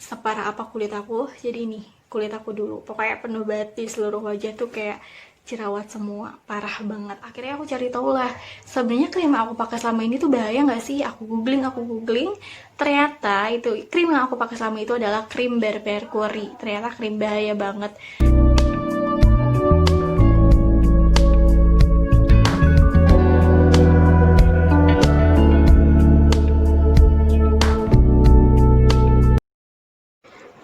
separah apa kulit aku. Jadi ini kulit aku dulu, pokoknya penuh banget di seluruh wajah tuh kayak jerawat semua, parah banget. Akhirnya aku cari tahu lah, sebenarnya krim yang aku pakai selama ini tuh bahaya nggak sih? Aku googling, ternyata itu krim yang aku pakai selama itu adalah krim berberkuari. Ternyata krim bahaya banget.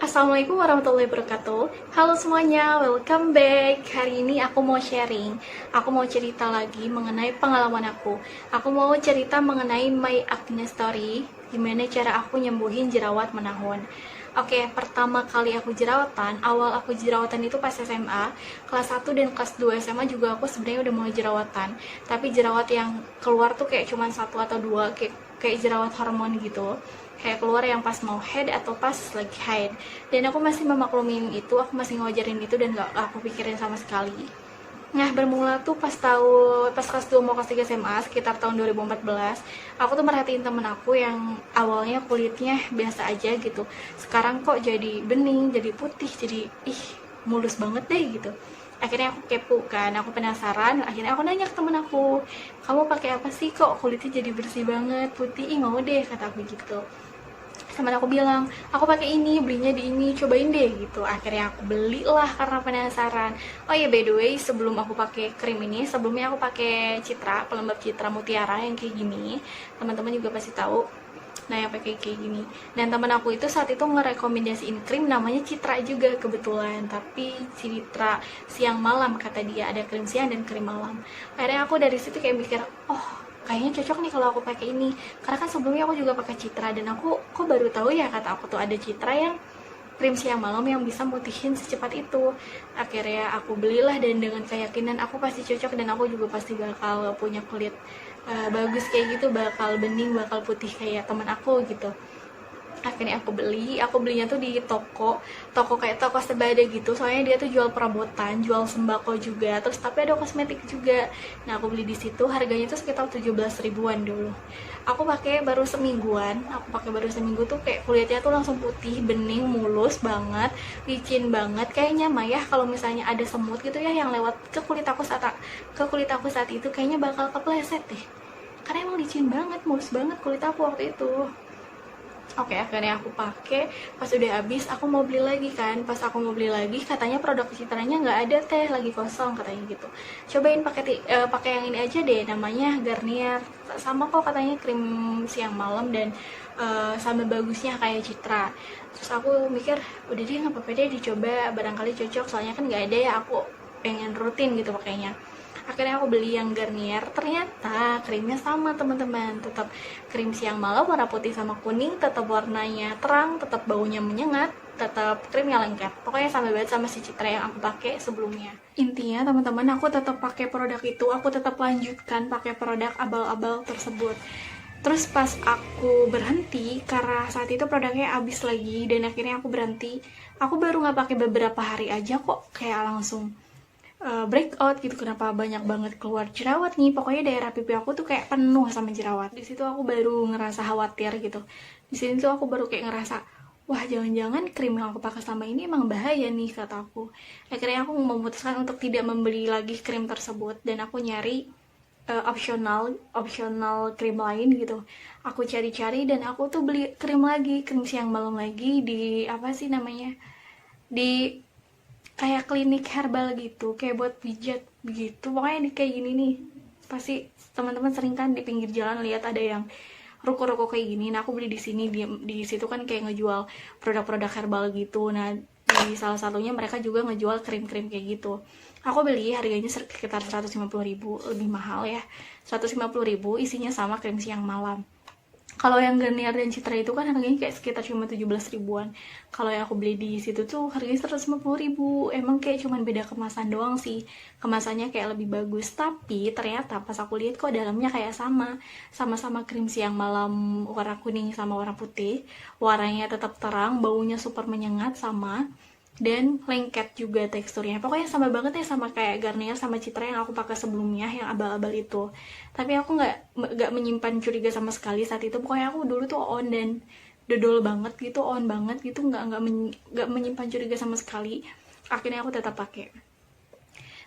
Assalamualaikum warahmatullahi wabarakatuh. Halo semuanya, welcome back. Hari ini aku mau sharing. Aku mau cerita lagi mengenai pengalaman aku. Aku mau cerita mengenai my acne story. Gimana cara aku nyembuhin jerawat menahun. Oke, pertama kali aku jerawatan, awal aku jerawatan itu pas SMA, kelas 1 dan kelas 2 SMA juga aku sebenarnya udah mulai jerawatan. Tapi jerawat yang keluar tuh kayak cuman satu atau dua, kayak jerawat hormon gitu, kayak keluar yang pas mau head atau pas lagi haid. Dan aku masih memaklumi itu, aku masih ngajarin itu dan gak aku pikirin sama sekali. Nah, bermula tuh pas kelas 2 mau kelas 3 SMA sekitar tahun 2014, aku tuh merhatiin temen aku yang awalnya kulitnya biasa aja gitu. Sekarang kok jadi bening, jadi putih, jadi mulus banget deh gitu. Akhirnya aku kepo kan, aku penasaran, akhirnya aku nanya ke temen aku, kamu pakai apa sih kok kulitnya jadi bersih banget, putih, mau deh, kata aku gitu. Teman aku bilang, aku pakai ini, belinya di ini, cobain deh gitu. Akhirnya aku belilah karena penasaran. Oh iya, by the way, sebelum aku pakai krim ini, sebelumnya aku pakai Citra, pelembab Citra Mutiara yang kayak gini. Teman-teman juga pasti tahu. Nah, yang pakai kayak gini. Dan teman aku itu saat itu ngerekomendasiin krim namanya Citra juga kebetulan, tapi Citra siang malam kata dia, ada krim siang dan krim malam. Akhirnya aku dari situ kayak mikir, oh kayaknya cocok nih kalau aku pakai ini, karena kan sebelumnya aku juga pakai Citra dan aku kok baru tahu ya, kata aku tuh ada Citra yang krim siang malam yang bisa mutihin secepat itu. Akhirnya aku belilah dan dengan keyakinan aku pasti cocok dan aku juga pasti bakal punya kulit bagus kayak gitu, bakal bening, bakal putih kayak teman aku gitu. Akhirnya aku belinya tuh di toko kayak toko sebada gitu, soalnya dia tuh jual perabotan, jual sembako juga, terus tapi ada kosmetik juga. Nah, aku beli di situ, harganya tuh sekitar 17 ribuan dulu. Aku pakai baru seminggu tuh kayak kulitnya tuh langsung putih, bening, mulus banget, licin banget, kayaknya mah ya kalau misalnya ada semut gitu ya yang lewat ke kulit aku saat itu kayaknya bakal kepleset deh, karena emang licin banget, mulus banget kulit aku waktu itu. Oke, akhirnya aku pakai. Pas udah habis, aku mau beli lagi kan. Pas aku mau beli lagi, katanya produk Citranya nggak ada teh, lagi kosong katanya gitu. Cobain pakai yang ini aja deh, namanya Garnier. Sama kok katanya krim siang malam dan sama bagusnya kayak Citra. Terus aku mikir, udah deh nggak apa-apa deh dicoba, barangkali cocok. Soalnya kan nggak ada ya, aku pengen rutin gitu pakainya. Akhirnya aku beli yang Garnier, ternyata krimnya sama teman-teman, tetap krim siang malam warna putih sama kuning, tetap warnanya terang, tetap baunya menyengat, tetap krimnya lengket. Pokoknya sama banget sama si Citra yang aku pakai sebelumnya. Intinya teman-teman, aku tetap pakai produk itu, aku tetap lanjutkan pakai produk abal-abal tersebut. Terus pas aku berhenti, karena saat itu produknya habis lagi dan akhirnya aku berhenti, aku baru nggak pakai beberapa hari aja kok kayak langsung breakout gitu. Kenapa banyak banget keluar jerawat nih, pokoknya daerah pipi aku tuh kayak penuh sama jerawat. Di situ aku baru ngerasa khawatir gitu. Di sini tuh aku baru kayak ngerasa, wah jangan-jangan krim yang aku pakai selama ini emang bahaya nih, kata aku. Akhirnya aku memutuskan untuk tidak membeli lagi krim tersebut dan aku nyari opsional opsional krim lain gitu. Aku cari-cari dan aku tuh beli krim lagi, krim siang malam lagi di apa sih namanya, di kayak klinik herbal gitu, kayak buat pijat begitu. Pokoknya di kayak gini nih, pasti teman-teman sering kan di pinggir jalan lihat ada yang ruko-ruko kayak gini. Nah, aku beli di sini, di situ kan kayak ngejual produk-produk herbal gitu. Nah, di salah satunya mereka juga ngejual krim-krim kayak gitu. Aku beli, harganya sekitar 150 ribu, lebih mahal ya, 150 ribu, isinya sama krim siang malam. Kalau yang Garnier dan Citra itu kan harganya kayak sekitar cuma 17 ribuan. Kalau yang aku beli di situ tuh harganya 150 ribu. Emang kayak cuma beda kemasan doang sih. Kemasannya kayak lebih bagus. Tapi ternyata pas aku lihat kok dalamnya kayak sama. Sama-sama krim siang malam warna kuning sama warna putih. Warnanya tetap terang, baunya super menyengat sama. Dan lengket juga teksturnya, pokoknya sama banget ya sama kayak Garnier sama Citra yang aku pakai sebelumnya yang abal-abal itu. Tapi aku nggak menyimpan curiga sama sekali saat itu. Pokoknya aku dulu tuh on dan dodol banget gitu, on banget gitu, nggak menyimpan curiga sama sekali. Akhirnya aku tetap pakai.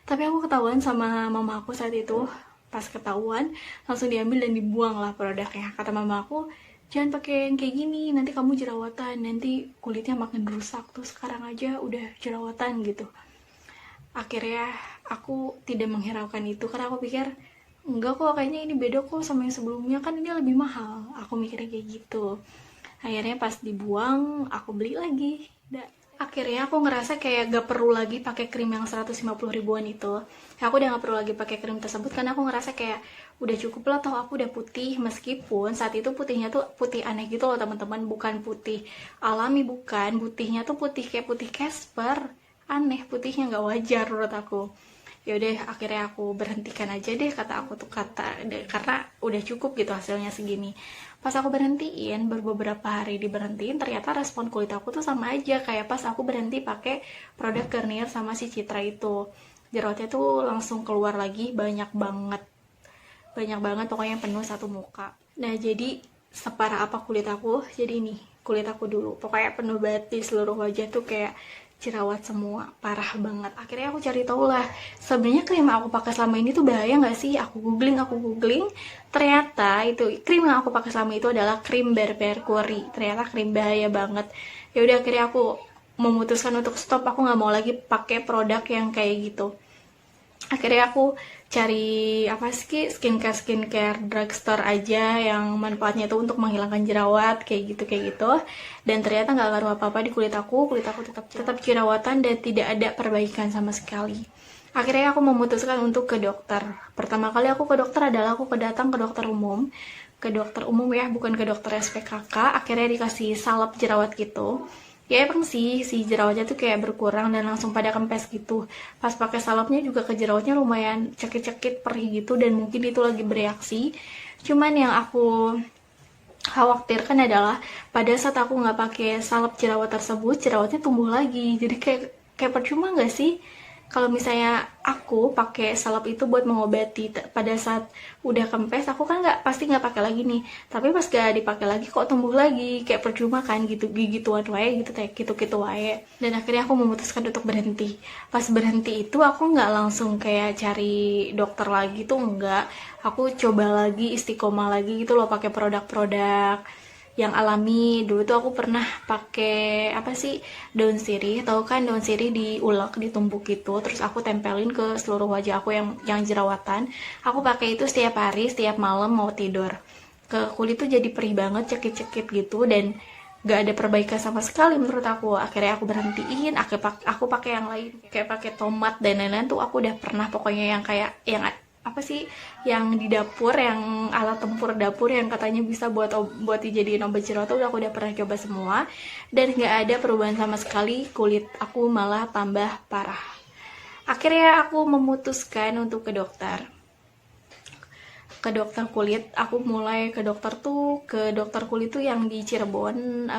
Tapi aku ketahuan sama mama aku saat itu. Pas ketahuan, langsung diambil dan dibuang lah produknya. Kata mama aku, jangan pakai yang kayak gini, nanti kamu jerawatan, nanti kulitnya makin rusak. Tuh sekarang aja udah jerawatan gitu. Akhirnya aku tidak menghiraukan itu karena aku pikir, enggak kok, kayaknya ini beda kok sama yang sebelumnya, kan ini lebih mahal. Aku mikirnya kayak gitu. Akhirnya pas dibuang, aku beli lagi. Akhirnya aku ngerasa kayak gak perlu lagi pakai krim yang 150 ribuan itu. Aku udah gak perlu lagi pakai krim tersebut karena aku ngerasa kayak udah cukup lah, toh aku udah putih. Meskipun saat itu putihnya tuh putih aneh gitu loh teman-teman, bukan putih alami, bukan. Putihnya tuh putih kayak putih Casper, aneh, putihnya nggak wajar menurut aku. Ya udah, akhirnya aku berhentikan aja deh, kata aku tuh, karena udah cukup gitu hasilnya segini. Pas aku berhentiin, beberapa hari diberhentiin, ternyata respon kulit aku tuh sama aja kayak pas aku berhenti pakai produk Garnier sama si Citra itu. Jerawatnya tuh langsung keluar lagi, banyak banget pokoknya, penuh satu muka. Nah, jadi separah apa kulit aku? Jadi ini kulit aku dulu, pokoknya penuh banget di seluruh wajah tuh kayak jerawat semua, parah banget. Akhirnya aku cari tahu lah, sebenarnya krim yang aku pakai selama ini tuh bahaya nggak sih? Aku googling, ternyata itu krim yang aku pakai selama itu adalah krim bermerkuri. Ternyata krim bahaya banget. Ya udah, akhirnya aku memutuskan untuk stop, aku nggak mau lagi pakai produk yang kayak gitu. Akhirnya aku cari apa sih, skincare drugstore aja yang manfaatnya itu untuk menghilangkan jerawat kayak gitu, dan ternyata nggak ngaruh apa-apa di kulit aku tetap jerawatan dan tidak ada perbaikan sama sekali. Akhirnya aku memutuskan untuk ke dokter. Pertama kali aku ke dokter adalah aku datang ke dokter umum, ya, bukan ke dokter SPKK. Akhirnya dikasih salep jerawat gitu. Ya emang sih, si jerawatnya tuh kayak berkurang dan langsung pada kempes gitu. Pas pakai salepnya juga ke jerawatnya lumayan cekit-cekit, perih gitu, dan mungkin itu lagi bereaksi. Cuman yang aku khawatirkan adalah pada saat aku nggak pakai salep jerawat tersebut, jerawatnya tumbuh lagi. Jadi kayak percuma nggak sih kalau misalnya aku pakai salep itu buat mengobati, pada saat udah kempes aku kan pasti nggak pakai lagi nih, tapi pas gak dipakai lagi kok tumbuh lagi, kayak percuma kan gitu, gituan wae gitu, kayak gitu wae. Dan akhirnya aku memutuskan untuk berhenti. Pas berhenti itu aku nggak langsung kayak cari dokter lagi tuh, enggak. Aku coba lagi, istiqomah lagi gitu loh, pakai produk-produk yang alami. Dulu tuh aku pernah pakai apa sih, daun sirih, tahu kan daun sirih diulek, ditumbuk gitu, terus aku tempelin ke seluruh wajah aku yang jerawatan. Aku pakai itu setiap hari, setiap malam mau tidur. Ke kulit tuh jadi perih banget, cekit-cekit gitu, dan gak ada perbaikan sama sekali menurut aku. Akhirnya aku berhentiin, aku pakai yang lain, kayak pakai tomat dan lain-lain tuh aku udah pernah, pokoknya yang kayak yang apa sih, yang di dapur, yang alat tempur dapur yang katanya bisa buat dijadiin obat jerawat tuh aku udah pernah coba semua, dan nggak ada perubahan sama sekali. Kulit aku malah tambah parah. Akhirnya aku memutuskan untuk ke dokter kulit. Aku mulai ke dokter kulit tuh yang di Cirebon,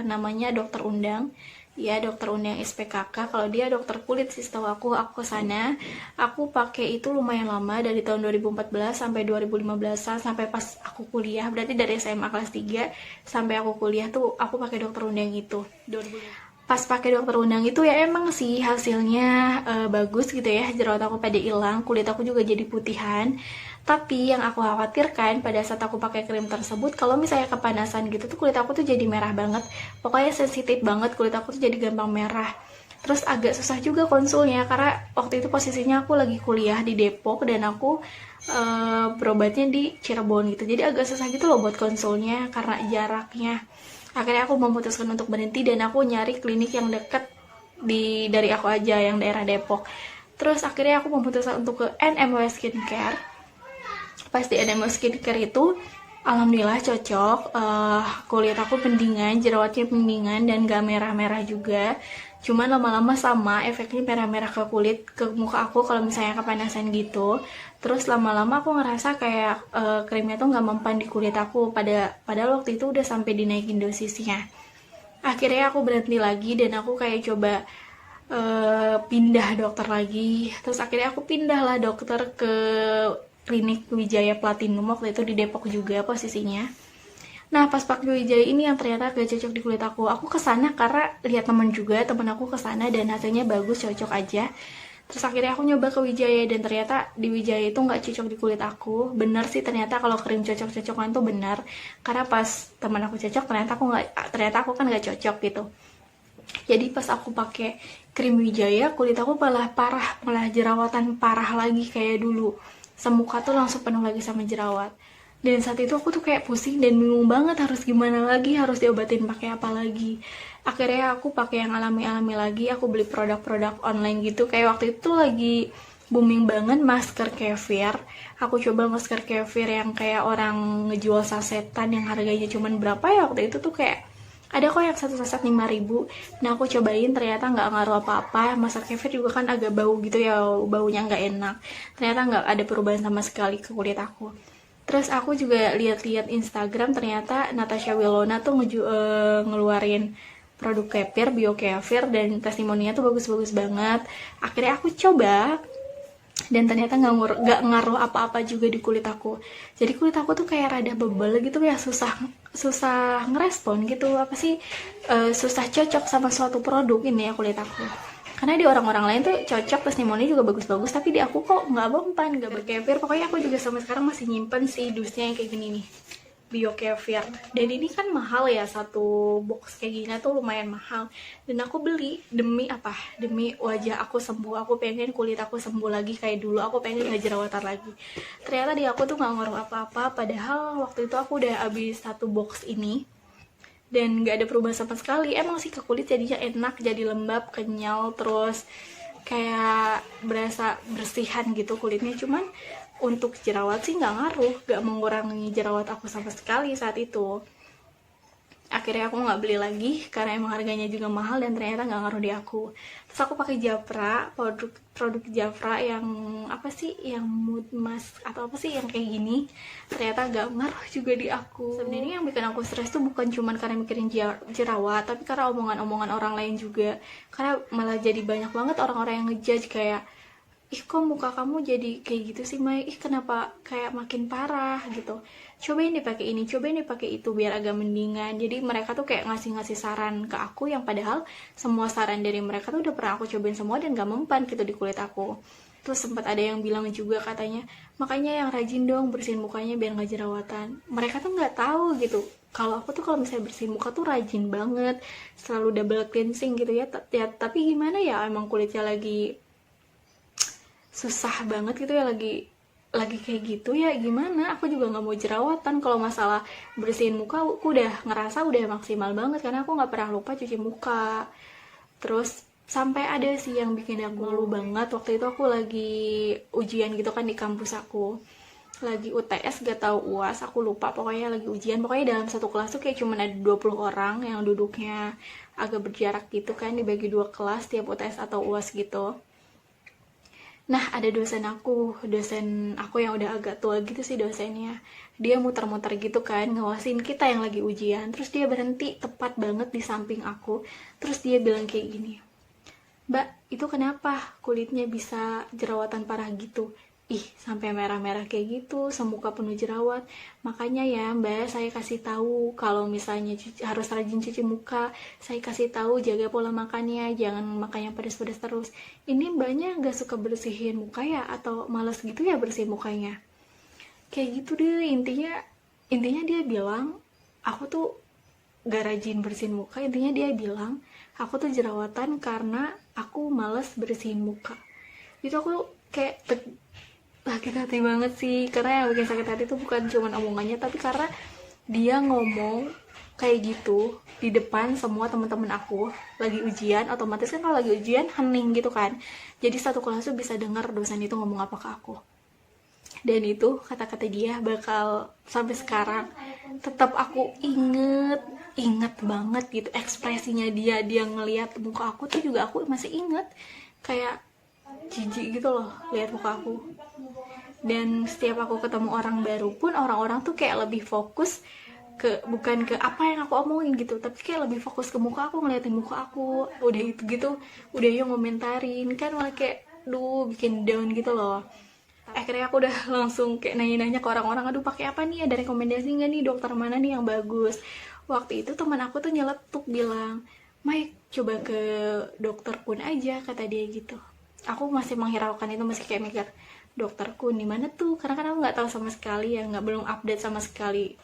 namanya Dokter Undang. Ya, Dokter Undang SPKK. Kalau dia dokter kulit sih, setahu aku ke sana. Aku pakai itu lumayan lama, dari tahun 2014 sampai 2015, sampai pas aku kuliah. Berarti dari SMA kelas 3 sampai aku kuliah tuh aku pakai Dokter Undang itu. Pas pakai Dokter Undang itu ya emang sih hasilnya bagus gitu ya. Jerawat aku pada hilang, kulit aku juga jadi putihan. Tapi yang aku khawatirkan pada saat aku pakai krim tersebut, kalau misalnya kepanasan gitu tuh kulit aku tuh jadi merah banget. Pokoknya sensitif banget, kulit aku tuh jadi gampang merah. Terus agak susah juga konsulnya karena waktu itu posisinya aku lagi kuliah di Depok dan aku berobatnya di Cirebon gitu. Jadi agak susah gitu loh buat konsulnya karena jaraknya. Akhirnya aku memutuskan untuk berhenti dan aku nyari klinik yang deket dari aku aja, yang daerah Depok. Terus akhirnya aku memutuskan untuk ke NMW Skincare. Pas di NMO Skincare itu alhamdulillah cocok. Kulit aku mendingan, jerawatnya mendingan, dan gak merah-merah juga. Cuman lama-lama sama efeknya merah-merah ke kulit, ke muka aku kalau misalnya kepanasan gitu. Terus lama-lama aku ngerasa kayak krimnya tuh gak mempan di kulit aku, padahal waktu itu udah sampai dinaikin dosisnya. Akhirnya aku berhenti lagi dan aku kayak coba pindah dokter lagi. Terus akhirnya aku pindah lah dokter ke klinik Wijaya Platinum, waktu itu di Depok juga posisinya. Nah pas pakai Wijaya ini yang ternyata gak cocok di kulit aku kesana karena lihat temen aku kesana dan hasilnya bagus, cocok aja. Terus akhirnya aku nyoba ke Wijaya dan ternyata di Wijaya itu nggak cocok di kulit aku. Bener sih ternyata kalau krim cocok-cocokan tuh bener. Karena pas teman aku cocok ternyata aku kan nggak cocok gitu. Jadi pas aku pakai krim Wijaya kulit aku malah parah, malah jerawatan parah lagi kayak dulu. Semuka tuh langsung penuh lagi sama jerawat. Dan saat itu aku tuh kayak pusing dan bingung banget harus gimana lagi, harus diobatin pakai apa lagi. Akhirnya aku pakai yang alami-alami lagi, aku beli produk-produk online gitu. Kayak waktu itu lagi booming banget masker kefir. Aku coba masker kefir yang kayak orang ngejual sasetan yang harganya cuman berapa ya waktu itu tuh kayak ada kok yang satu saset 5.000. Nah aku cobain ternyata nggak ngaruh apa-apa. Masker kefir juga kan agak bau gitu ya, baunya nggak enak. Ternyata nggak ada perubahan sama sekali ke kulit aku. Terus aku juga lihat-lihat Instagram ternyata Natasha Wilona tuh ngeluarin produk kefir, bio kefir dan testimoninya tuh bagus-bagus banget. Akhirnya aku coba dan ternyata nggak ngaruh apa-apa juga di kulit aku. Jadi kulit aku tuh kayak rada bebel gitu ya, susah susah ngerespon gitu apa sih, susah cocok sama suatu produk ini ya kulit aku. Karena di orang-orang lain tuh cocok, testimoni juga bagus-bagus, tapi di aku kok nggak mempan, nggak berkefir. Pokoknya aku juga sampai sekarang masih nyimpen sih dusnya yang kayak gini nih, bio kefir. Dan ini kan mahal ya, satu box kayak gini tuh lumayan mahal. Dan aku beli demi apa? Demi wajah aku sembuh. Aku pengen kulit aku sembuh lagi kayak dulu. Aku pengen gak jerawatan lagi. Ternyata di aku tuh nggak ngaruh apa-apa. Padahal waktu itu aku udah habis satu box ini dan nggak ada perubahan sama sekali. Emang sih ke kulit jadinya enak, jadi lembab, kenyal, terus kayak berasa bersihan gitu kulitnya. Cuman untuk jerawat sih nggak ngaruh, nggak mengurangi jerawat aku sama sekali saat itu. Akhirnya aku nggak beli lagi karena emang harganya juga mahal dan ternyata nggak ngaruh di aku. Terus aku pakai Jafra, produk Jafra yang apa sih, yang mood mask atau apa sih yang kayak gini. Ternyata nggak ngaruh juga di aku. Sebenarnya yang bikin aku stres tuh bukan cuma karena mikirin jerawat, tapi karena omongan-omongan orang lain juga. Karena malah jadi banyak banget orang-orang yang ngejudge kayak, ih kok muka kamu jadi kayak gitu sih Mai, ih kenapa kayak makin parah gitu, cobain dipakai ini, cobain dipakai itu biar agak mendingan. Jadi mereka tuh kayak ngasih saran ke aku yang padahal semua saran dari mereka tuh udah pernah aku cobain semua dan gak mempan gitu di kulit aku. Terus sempat ada yang bilang juga katanya, makanya yang rajin dong bersihin mukanya biar gak jerawatan. Mereka tuh nggak tahu gitu kalau aku tuh kalau misalnya bersihin muka tuh rajin banget, selalu double cleansing gitu ya. Tapi gimana ya, emang kulitnya lagi susah banget gitu ya, lagi kayak gitu ya, gimana aku juga nggak mau jerawatan. Kalau masalah bersihin muka aku udah ngerasa udah maksimal banget karena aku nggak pernah lupa cuci muka. Terus sampai ada sih yang bikin aku malu banget. Waktu itu aku lagi ujian gitu kan di kampus aku, lagi UTS gak tahu UAS, aku lupa, pokoknya lagi ujian. Pokoknya dalam satu kelas tuh kayak cuman ada 20 orang yang duduknya agak berjarak gitu kan, dibagi dua kelas tiap UTS atau UAS gitu. Nah, ada dosen aku yang udah agak tua gitu sih dosennya. Dia muter-muter gitu kan, ngawasin kita yang lagi ujian. Terus dia berhenti tepat banget di samping aku. Terus dia bilang kayak gini, Mbak, itu kenapa kulitnya bisa jerawatan parah gitu? Ih, sampai merah-merah kayak gitu, semuka penuh jerawat. Makanya ya, Mbak, saya kasih tahu kalau misalnya harus rajin cuci muka. Saya kasih tahu jaga pola makannya, jangan makan yang pedas-pedas terus. Ini Mbaknya nggak suka bersihin muka ya, atau malas gitu ya bersihin mukanya? Kayak gitu deh, intinya dia bilang aku tuh gak rajin bersihin muka. Intinya dia bilang aku tuh jerawatan karena aku males bersihin muka. Itu aku kayak sakit hati banget sih, karena yang bikin sakit hati itu bukan cuma omongannya, tapi karena dia ngomong kayak gitu di depan semua teman-teman aku lagi ujian. Otomatis kan kalau lagi ujian hening gitu kan, jadi satu kelas tuh bisa dengar dosen itu ngomong apa ke aku. Dan itu kata-kata dia bakal sampai sekarang tetap aku inget banget gitu, ekspresinya dia ngelihat muka aku tuh juga aku masih inget, kayak jijik gitu loh lihat muka aku. Dan setiap aku ketemu orang baru pun orang-orang tuh kayak lebih fokus ke, bukan ke apa yang aku omongin gitu, tapi kayak lebih fokus ke muka aku, ngeliatin muka aku. Udah itu gitu, udah yang ngomentarin kan, malah kayak bikin down gitu loh. Akhirnya aku udah langsung kayak nanya-nanya ke orang-orang, aduh pakai apa nih, ada rekomendasi nggak nih dokter mana nih yang bagus. Waktu itu teman aku tuh nyeletuk bilang, Mai coba ke dokter Kun aja, kata dia gitu. Aku masih menghiraukan itu, masih kayak mikir dokter Kun di mana tuh, karena kan aku nggak tahu sama sekali ya, nggak, belum update sama sekali,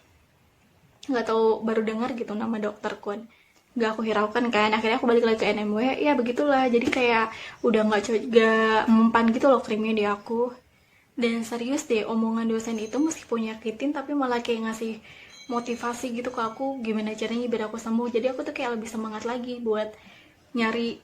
nggak tahu, baru dengar gitu nama dokter Kun. Nggak aku hiraukan kan, akhirnya aku balik lagi ke NMW. Ya begitulah, jadi kayak udah nggak mempan gitu loh krimnya di aku. Dan serius deh, omongan dosen itu meskipun nyakitin tapi malah kayak ngasih motivasi gitu ke aku gimana caranya biar aku sembuh. Jadi aku tuh kayak lebih semangat lagi buat nyari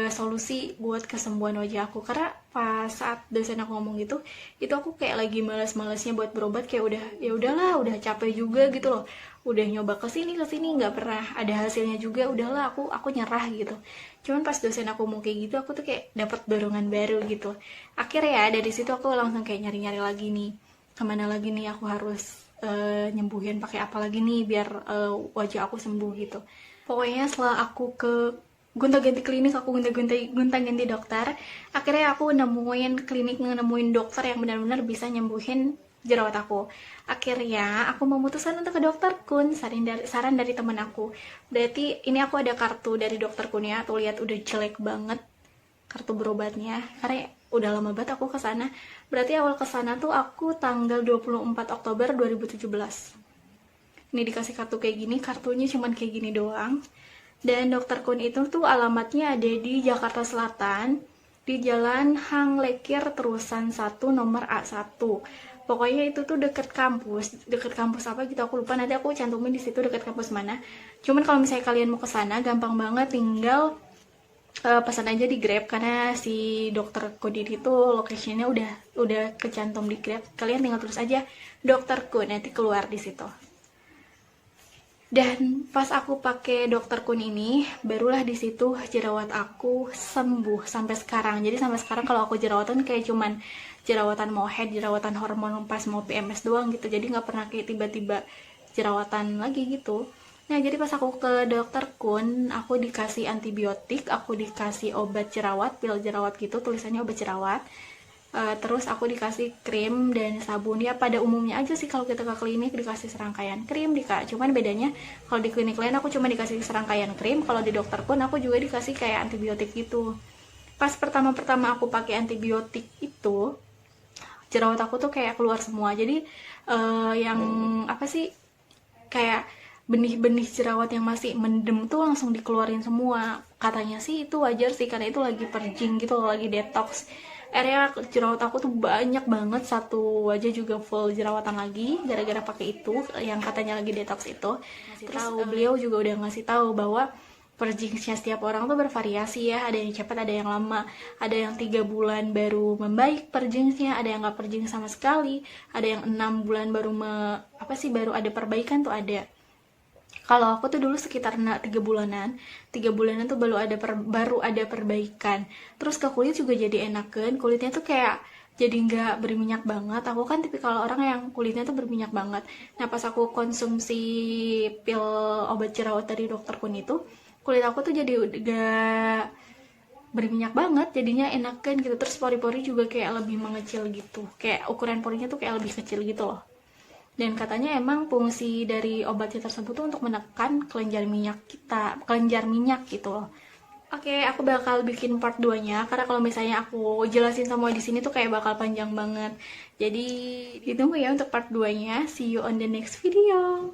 solusi buat kesembuhan wajah aku. Karena pas saat dosen aku ngomong gitu, itu aku kayak lagi malas-malasnya buat berobat, kayak udah ya udahlah, udah capek juga gitu loh. Udah nyoba kesini nggak pernah ada hasilnya juga, udahlah aku nyerah gitu. Cuman pas dosen aku mau kayak gitu, aku tuh kayak dapat dorongan baru gitu. Akhirnya ya dari situ aku langsung kayak nyari-nyari lagi nih, kemana lagi nih aku harus nyembuhin, pakai apa lagi nih biar wajah aku sembuh gitu. Pokoknya setelah aku ke gonta-ganti klinik, aku gonta-ganti dokter, akhirnya aku nemuin dokter yang benar-benar bisa nyembuhin jerawat aku. Akhirnya aku memutuskan untuk ke dokter Kun, saran dari teman aku. Berarti ini aku ada kartu dari dokter Kun ya, tuh lihat udah jelek banget kartu berobatnya, karena udah lama banget aku kesana. Berarti awal kesana tuh aku tanggal 24 Oktober 2017. Ini dikasih kartu kayak gini, kartunya cuman kayak gini doang. Dan dokter Kun itu tuh alamatnya ada di Jakarta Selatan, di Jalan Hang Lekir terusan 1 nomor A1. Pokoknya itu tuh deket kampus apa gitu aku lupa, nanti aku cantumin di situ deket kampus mana. Cuman kalau misalnya kalian mau ke sana gampang banget, tinggal pesan aja di Grab, karena si dokter Kun itu location-nya udah kecantum di Grab. Kalian tinggal tulis aja dokter Kun, nanti keluar di situ. Dan pas aku pakai dokter Kun ini, barulah di situ jerawat aku sembuh sampai sekarang. Jadi sampai sekarang kalau aku jerawatan kayak cuman jerawatan mau head, jerawatan hormon pas mau PMS doang gitu. Jadi nggak pernah kayak tiba-tiba jerawatan lagi gitu. Nah, jadi pas aku ke dokter Kun, aku dikasih antibiotik, aku dikasih obat jerawat, pil jerawat gitu, tulisannya obat jerawat. Terus aku dikasih krim dan sabun. Ya pada umumnya aja sih kalau kita ke klinik dikasih serangkaian krim, cuman bedanya kalau di klinik lain aku cuma dikasih serangkaian krim, kalau di dokter Kun aku juga dikasih kayak antibiotik gitu. Pas pertama-pertama aku pakai antibiotik itu, jerawat aku tuh kayak keluar semua. Jadi yang apa sih, kayak benih-benih jerawat yang masih mendem tuh langsung dikeluarin semua. Katanya sih itu wajar sih, karena itu lagi purging gitu loh, lagi detox. Area jerawat aku tuh banyak banget, satu wajah juga full jerawatan lagi gara-gara pakai itu yang katanya lagi detox itu. Terus beliau juga udah ngasih tahu bahwa purgingnya setiap orang tuh bervariasi ya, ada yang cepat, ada yang lama, ada yang 3 bulan baru membaik purgingnya, ada yang nggak purging sama sekali, ada yang 6 bulan baru baru ada perbaikan tuh ada. Kalau aku tuh dulu sekitar 3 bulanan tuh baru ada perbaikan. Terus ke kulit juga jadi enakan, kulitnya tuh kayak jadi nggak berminyak banget. Aku kan tipikal orang yang kulitnya tuh berminyak banget. Nah pas aku konsumsi pil obat jerawat dari dokter Kun itu, kulit aku tuh jadi udah berminyak banget, jadinya enakan gitu. Terus pori-pori juga kayak lebih mengecil gitu, kayak ukuran porinya tuh kayak lebih kecil gitu loh. Dan katanya emang fungsi dari obatnya tersebut tuh untuk menekan kelenjar minyak gitu loh. Oke, aku bakal bikin part 2-nya karena kalau misalnya aku jelasin semua di sini tuh kayak bakal panjang banget. Jadi ditunggu ya untuk part 2-nya. See you on the next video.